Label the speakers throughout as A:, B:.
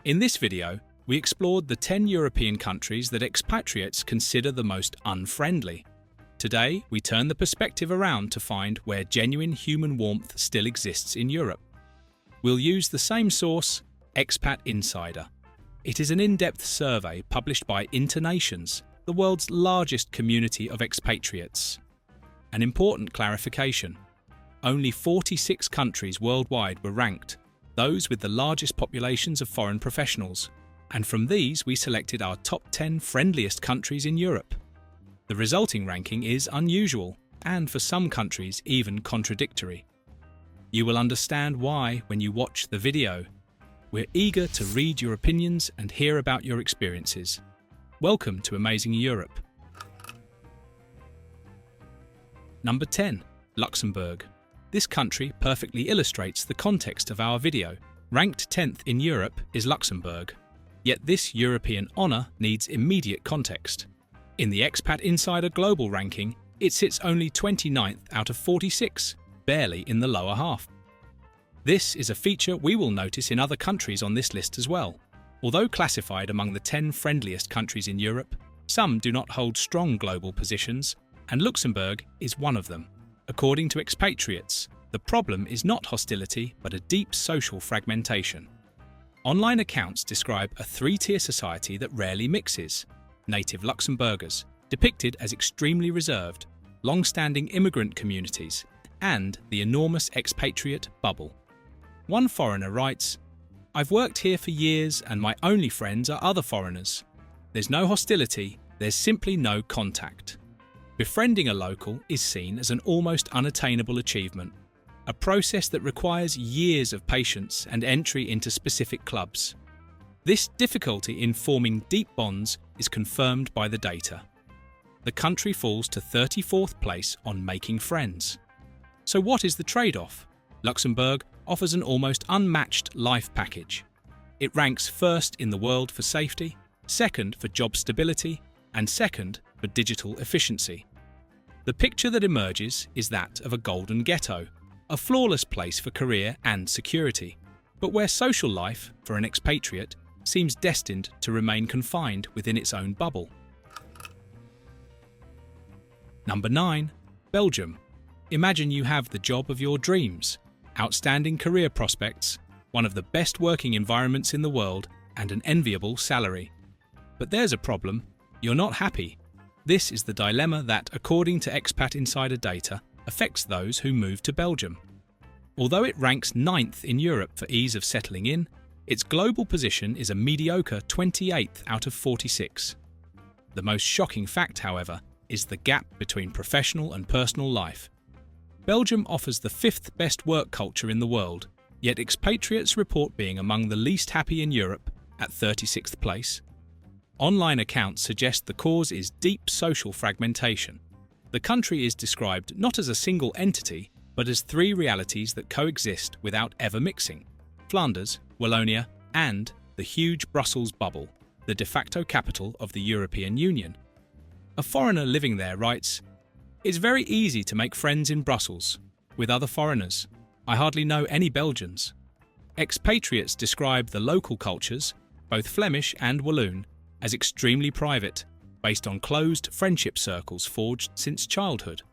A: In this video, we explored the 10 European countries that expatriates consider the most unfriendly. Today, we turn the perspective around to find where genuine human warmth still exists in Europe. We'll use the same source, Expat Insider. It is an in-depth survey published by InterNations, the world's largest community of expatriates. An important clarification: only 46 countries worldwide were ranked, those with the largest populations of foreign professionals, and from these we selected our top 10 friendliest countries in Europe. The resulting ranking is unusual, and for some countries even contradictory. You will understand why when you watch the video. We're eager to read your opinions and hear about your experiences. Welcome to Amazing Europe. Number 10. Luxembourg. This country perfectly illustrates the context of our video. Ranked 10th in Europe is Luxembourg. Yet this European honour needs immediate context. In the Expat Insider Global ranking, it sits only 29th out of 46, barely in the lower half. This is a feature we will notice in other countries on this list as well. Although classified among the 10 friendliest countries in Europe, some do not hold strong global positions, and Luxembourg is one of them. According to expatriates, the problem is not hostility but a deep social fragmentation. Online accounts describe a three-tier society that rarely mixes: native Luxembourgers, depicted as extremely reserved, long-standing immigrant communities, and the enormous expatriate bubble. One foreigner writes, "I've worked here for years and my only friends are other foreigners. There's no hostility, there's simply no contact." Befriending a local is seen as an almost unattainable achievement, a process that requires years of patience and entry into specific clubs. This difficulty in forming deep bonds is confirmed by the data. The country falls to 34th place on making friends. So what is the trade-off? Luxembourg offers an almost unmatched life package. It ranks first in the world for safety, second for job stability, and second for digital efficiency. The picture that emerges is that of a golden ghetto, a flawless place for career and security, but where social life, for an expatriate, seems destined to remain confined within its own bubble. Number 9. Belgium. Imagine you have the job of your dreams, outstanding career prospects, one of the best working environments in the world, and an enviable salary. But there's a problem: you're not happy. This is the dilemma that, according to Expat Insider data, affects those who move to Belgium. Although it ranks 9th in Europe for ease of settling in, its global position is a mediocre 28th out of 46. The most shocking fact, however, is the gap between professional and personal life. Belgium offers the 5th best work culture in the world, yet expatriates report being among the least happy in Europe, at 36th place. Online accounts suggest the cause is deep social fragmentation. The country is described not as a single entity, but as three realities that coexist without ever mixing: Flanders, Wallonia, and the huge Brussels bubble, the de facto capital of the European Union. A foreigner living there writes, "It's very easy to make friends in Brussels, with other foreigners. I hardly know any Belgians." Expatriates describe the local cultures, both Flemish and Walloon, as extremely private, based on closed friendship circles forged since childhood.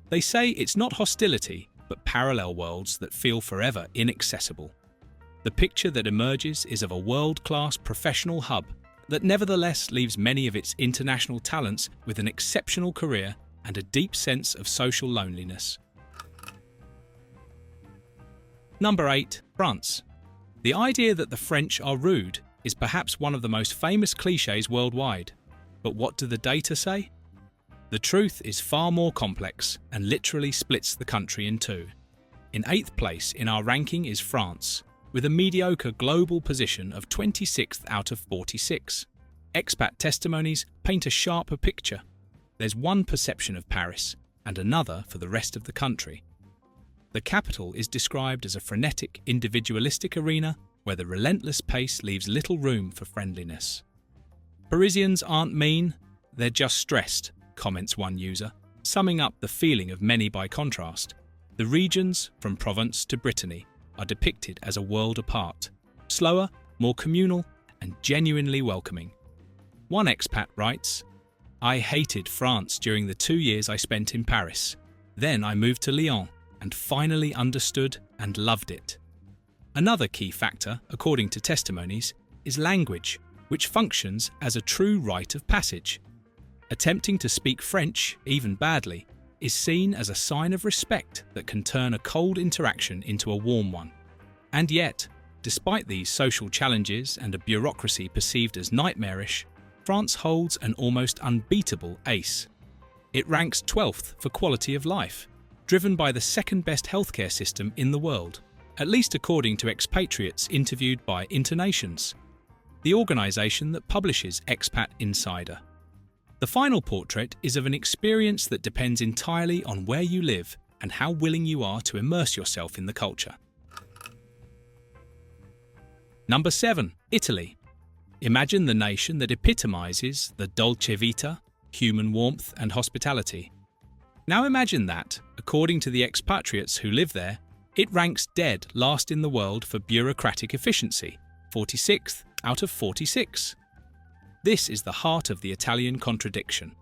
A: They say it's not hostility, but parallel worlds that feel forever inaccessible. The picture that emerges is of a world-class professional hub that nevertheless leaves many of its international talents with an exceptional career and a deep sense of social loneliness. Number 8. France. The idea that the French are rude is perhaps one of the most famous clichés worldwide. But what do the data say? The truth is far more complex and literally splits the country in two. In 8th place in our ranking is France, with a mediocre global position of 26th out of 46. Expat testimonies paint a sharper picture. There's one perception of Paris and another for the rest of the country. The capital is described as a frenetic, individualistic arena where the relentless pace leaves little room for friendliness. "Parisians aren't mean, they're just stressed," comments one user, summing up the feeling of many by contrast. The regions, from Provence to Brittany, are depicted as a world apart. Slower, more communal, and genuinely welcoming. One expat writes, "I hated France during the 2 years I spent in Paris. Then I moved to Lyon and finally understood and loved it." Another key factor, according to testimonies, is language, which functions as a true rite of passage. Attempting to speak French, even badly, is seen as a sign of respect that can turn a cold interaction into a warm one. And yet, despite these social challenges and a bureaucracy perceived as nightmarish, France holds an almost unbeatable ace. It ranks 12th for quality of life, driven by the second-best healthcare system in the world, at least according to expatriates interviewed by InterNations, the organisation that publishes Expat Insider. The final portrait is of an experience that depends entirely on where you live and how willing you are to immerse yourself in the culture. Number 7. Italy. Imagine the nation that epitomizes the dolce vita, human warmth and hospitality. Now imagine that, according to the expatriates who live there, it ranks dead last in the world for bureaucratic efficiency, 46th out of 46. This is the heart of the Italian contradiction.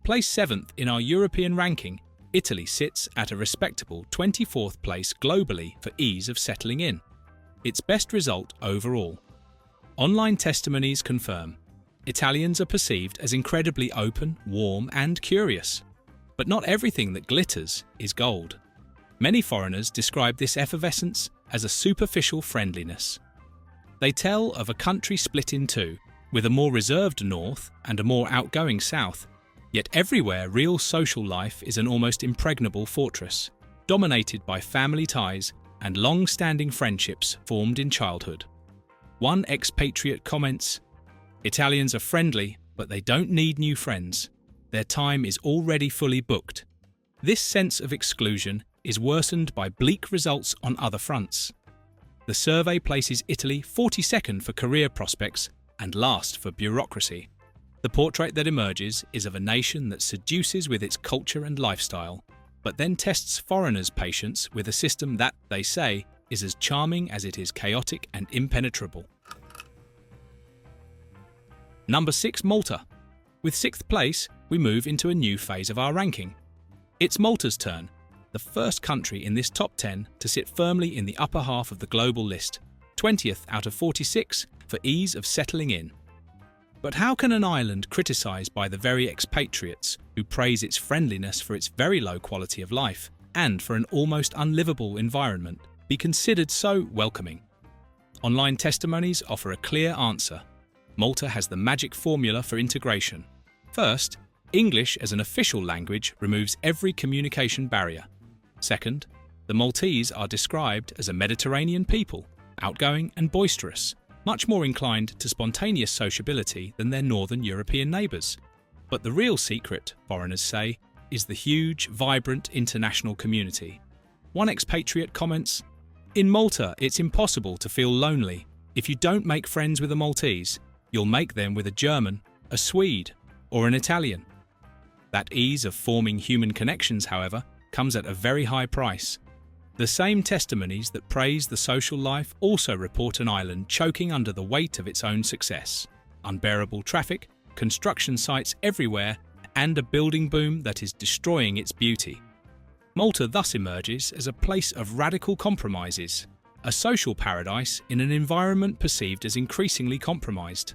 A: Placed 7th in our European ranking, Italy sits at a respectable 24th place globally for ease of settling in, its best result overall. Online testimonies confirm Italians are perceived as incredibly open, warm and curious. But not everything that glitters is gold. Many foreigners describe this effervescence as a superficial friendliness. They tell of a country split in two, with a more reserved north and a more outgoing south, yet everywhere real social life is an almost impregnable fortress, dominated by family ties and long-standing friendships formed in childhood. One expatriate comments, "Italians are friendly, but they don't need new friends. Their time is already fully booked." This sense of exclusion is worsened by bleak results on other fronts. The survey places Italy 42nd for career prospects and last for bureaucracy. The portrait that emerges is of a nation that seduces with its culture and lifestyle, but then tests foreigners' patience with a system that, they say, is as charming as it is chaotic and impenetrable. Number 6. Malta. With 6th place, we move into a new phase of our ranking. It's Malta's turn, the first country in this top 10 to sit firmly in the upper half of the global list, 20th out of 46 for ease of settling in. But how can an island criticised by the very expatriates who praise its friendliness for its very low quality of life and for an almost unlivable environment be considered so welcoming? Online testimonies offer a clear answer. Malta has the magic formula for integration. First, English as an official language removes every communication barrier. Second, the Maltese are described as a Mediterranean people, outgoing and boisterous, much more inclined to spontaneous sociability than their northern European neighbours. But the real secret, foreigners say, is the huge, vibrant international community. One expatriate comments, "In Malta, it's impossible to feel lonely. If you don't make friends with a Maltese, you'll make them with a German, a Swede, or an Italian." That ease of forming human connections, however, comes at a very high price. The same testimonies that praise the social life also report an island choking under the weight of its own success. Unbearable traffic, construction sites everywhere, and a building boom that is destroying its beauty. Malta thus emerges as a place of radical compromises, a social paradise in an environment perceived as increasingly compromised.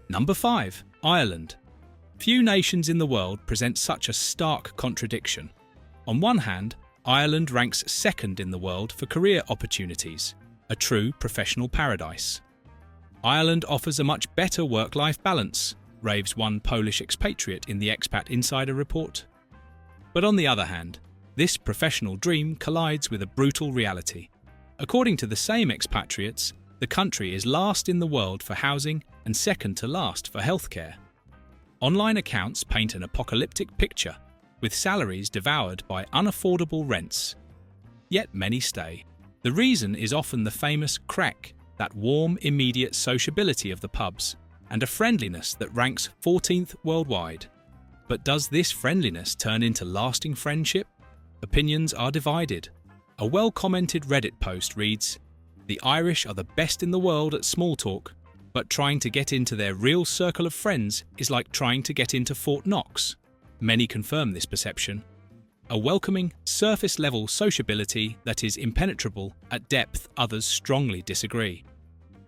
A: Number 5. Ireland. Few nations in the world present such a stark contradiction. On one hand, Ireland ranks 2nd in the world for career opportunities, a true professional paradise. Ireland offers a much better work-life balance, raves one Polish expatriate in the Expat Insider report. But on the other hand, this professional dream collides with a brutal reality. According to the same expatriates, the country is last in the world for housing and second to last for healthcare. Online accounts paint an apocalyptic picture, with salaries devoured by unaffordable rents. Yet many stay. The reason is often the famous crack, that warm, immediate sociability of the pubs, and a friendliness that ranks 14th worldwide. But does this friendliness turn into lasting friendship? Opinions are divided. A well-commented Reddit post reads, The Irish are the best in the world at small talk, but trying to get into their real circle of friends is like trying to get into Fort Knox. Many confirm this perception. A welcoming, surface-level sociability that is impenetrable, at depth others strongly disagree.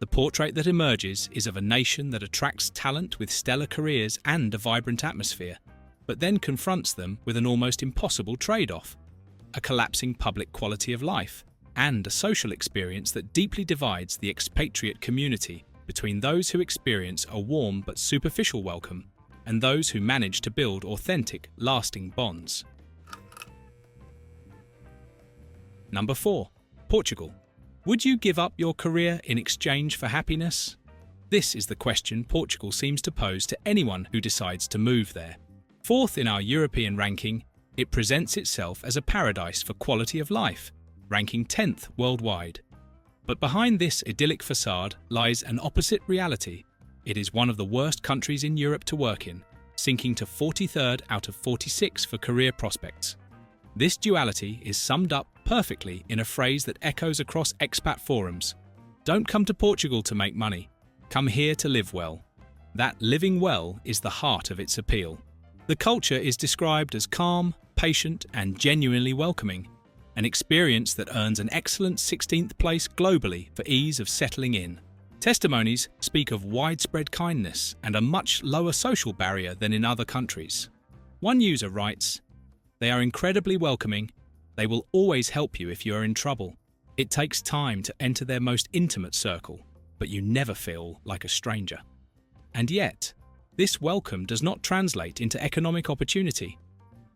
A: The portrait that emerges is of a nation that attracts talent with stellar careers and a vibrant atmosphere, but then confronts them with an almost impossible trade-off: a collapsing public quality of life and a social experience that deeply divides the expatriate community between those who experience a warm but superficial welcome and those who manage to build authentic, lasting bonds. Number 4. Portugal. Would you give up your career in exchange for happiness? This is the question Portugal seems to pose to anyone who decides to move there. Fourth in our European ranking, it presents itself as a paradise for quality of life, ranking 10th worldwide. But behind this idyllic facade lies an opposite reality. It is one of the worst countries in Europe to work in, sinking to 43rd out of 46 for career prospects. This duality is summed up perfectly in a phrase that echoes across expat forums. Don't come to Portugal to make money. Come here to live well. That living well is the heart of its appeal. The culture is described as calm, patient, and genuinely welcoming, an experience that earns an excellent 16th place globally for ease of settling in. Testimonies speak of widespread kindness and a much lower social barrier than in other countries. One user writes, "They are incredibly welcoming. They will always help you if you are in trouble. It takes time to enter their most intimate circle, but you never feel like a stranger." And yet, this welcome does not translate into economic opportunity.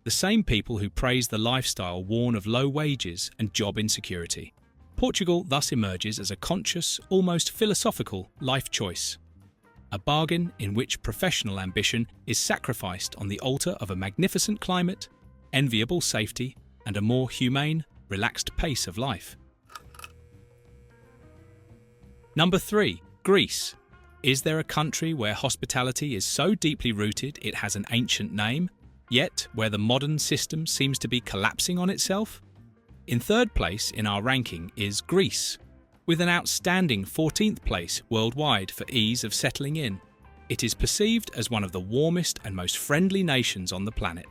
A: The same people who praise the lifestyle warn of low wages and job insecurity. Portugal thus emerges as a conscious, almost philosophical life choice. A bargain in which professional ambition is sacrificed on the altar of a magnificent climate, enviable safety, and a more humane, relaxed pace of life. Number 3. Greece. Is there a country where hospitality is so deeply rooted it has an ancient name, yet where the modern system seems to be collapsing on itself? In third place in our ranking is Greece, with an outstanding 14th place worldwide for ease of settling in. It is perceived as one of the warmest and most friendly nations on the planet.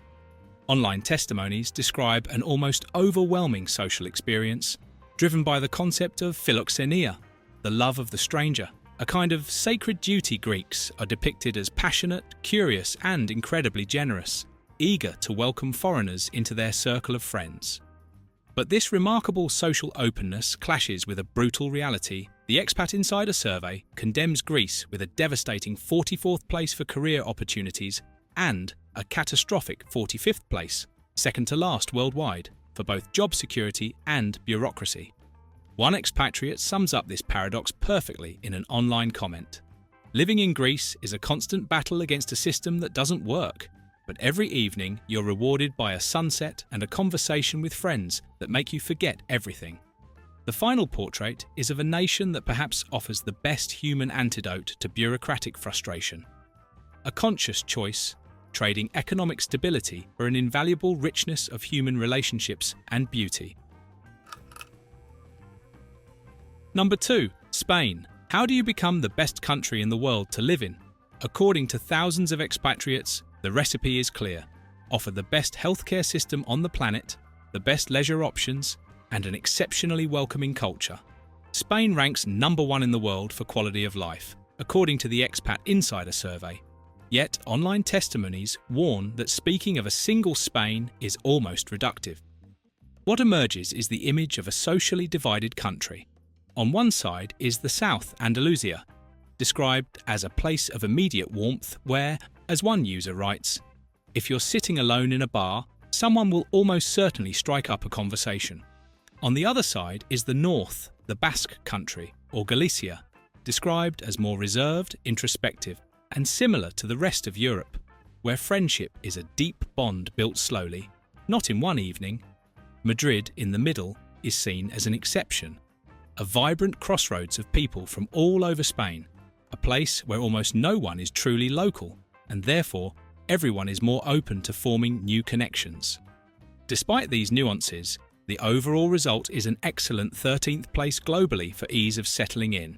A: Online testimonies describe an almost overwhelming social experience, driven by the concept of philoxenia, the love of the stranger. A kind of sacred duty. Greeks are depicted as passionate, curious, and incredibly generous, eager to welcome foreigners into their circle of friends. But this remarkable social openness clashes with a brutal reality. The Expat Insider survey condemns Greece with a devastating 44th place for career opportunities and a catastrophic 45th place, second to last worldwide, for both job security and bureaucracy. One expatriate sums up this paradox perfectly in an online comment. "Living in Greece is a constant battle against a system that doesn't work, but every evening you're rewarded by a sunset and a conversation with friends that make you forget everything." The final portrait is of a nation that perhaps offers the best human antidote to bureaucratic frustration. A conscious choice, trading economic stability for an invaluable richness of human relationships and beauty. Number 2. Spain. How do you become the best country in the world to live in? According to thousands of expatriates, the recipe is clear. Offer the best healthcare system on the planet, the best leisure options, and an exceptionally welcoming culture. Spain ranks number 1 in the world for quality of life, according to the Expat Insider survey. Yet, online testimonies warn that speaking of a single Spain is almost reductive. What emerges is the image of a socially divided country. On one side is the South Andalusia, described as a place of immediate warmth where, as one user writes, "If you're sitting alone in a bar, someone will almost certainly strike up a conversation." On the other side is the North, the Basque country, or Galicia, described as more reserved, introspective, and similar to the rest of Europe, where friendship is a deep bond built slowly, not in one evening. Madrid, in the middle, is seen as an exception, a vibrant crossroads of people from all over Spain, a place where almost no one is truly local, and therefore everyone is more open to forming new connections. Despite these nuances, The overall result is an excellent 13th place globally for ease of settling in.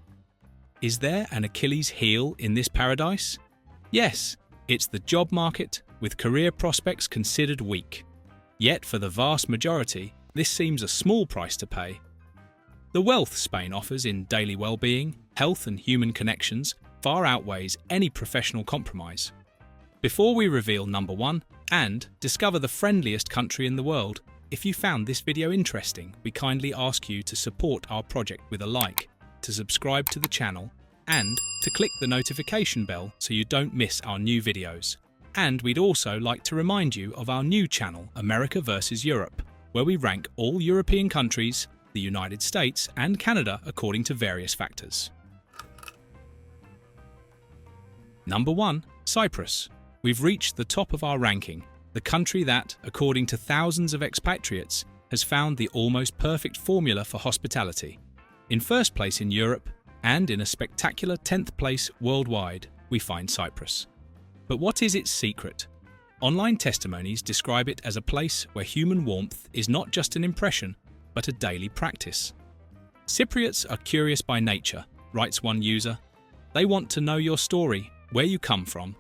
A: Is there an Achilles heel in this paradise? Yes, it's the job market, with career prospects considered weak. Yet for the vast majority, this seems a small price to pay. The wealth Spain offers in daily well-being, health and human connections far outweighs any professional compromise. Before we reveal number 1 and discover the friendliest country in the world, if you found this video interesting, we kindly ask you to support our project with a like, to subscribe to the channel, and to click the notification bell so you don't miss our new videos. And we'd also like to remind you of our new channel, America vs. Europe, where we rank all European countries, the United States and Canada according to various factors. Number 1. Cyprus. We've reached the top of our ranking, the country that, according to thousands of expatriates, has found the almost perfect formula for hospitality. In first place in Europe, and in a spectacular 10th place worldwide, we find Cyprus. But what is its secret? Online testimonies describe it as a place where human warmth is not just an impression, but a daily practice. Cypriots are curious by nature, writes one user. They want to know your story, where you come from,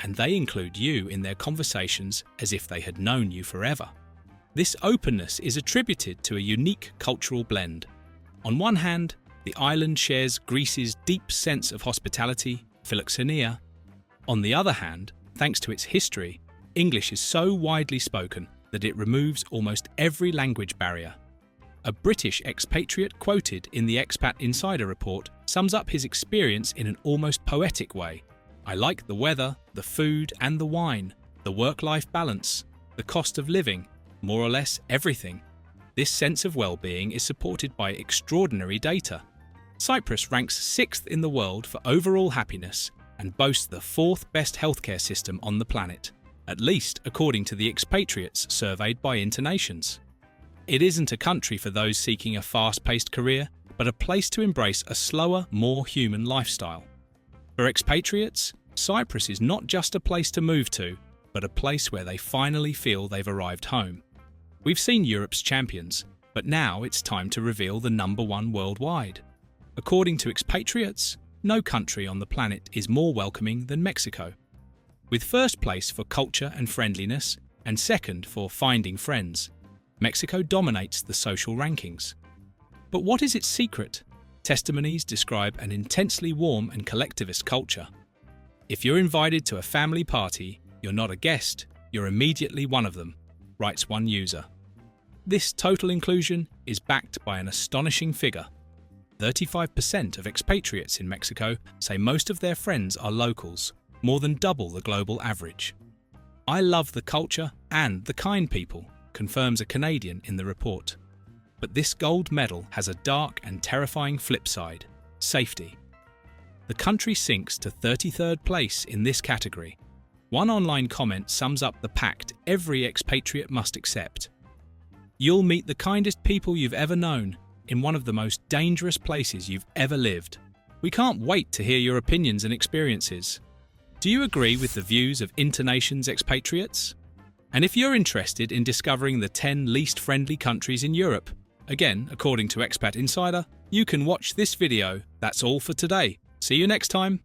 A: and they include you in their conversations as if they had known you forever. This openness is attributed to a unique cultural blend. On one hand, the island shares Greece's deep sense of hospitality, philoxenia. On the other hand, thanks to its history, English is so widely spoken that it removes almost every language barrier. A British expatriate quoted in the Expat Insider report sums up his experience in an almost poetic way. "I like the weather, the food and the wine, the work-life balance, the cost of living, more or less everything. This sense of well-being is supported by extraordinary data. Cyprus ranks 6th in the world for overall happiness and boasts the 4th best healthcare system on the planet, at least according to the expatriates surveyed by InterNations. It isn't a country for those seeking a fast-paced career, but a place to embrace a slower, more human lifestyle. For expatriates, Cyprus is not just a place to move to, but a place where they finally feel they've arrived home. We've seen Europe's champions, but now it's time to reveal the number 1 worldwide. According to expatriates, no country on the planet is more welcoming than Mexico. With first place for culture and friendliness, and second for finding friends, Mexico dominates the social rankings. But what is its secret? Testimonies describe an intensely warm and collectivist culture. If you're invited to a family party, you're not a guest, you're immediately one of them, writes one user. This total inclusion is backed by an astonishing figure. 35% of expatriates in Mexico say most of their friends are locals, more than double the global average. "I love the culture and the kind people," confirms a Canadian in the report. But this gold medal has a dark and terrifying flip side: safety. The country sinks to 33rd place in this category. One online comment sums up the pact every expatriate must accept. "You'll meet the kindest people you've ever known in one of the most dangerous places you've ever lived. We can't wait to hear your opinions and experiences." Do you agree with the views of InterNations expatriates? And if you're interested in discovering the 10 least friendly countries in Europe, again, according to Expat Insider, you can watch this video. That's all for today. See you next time.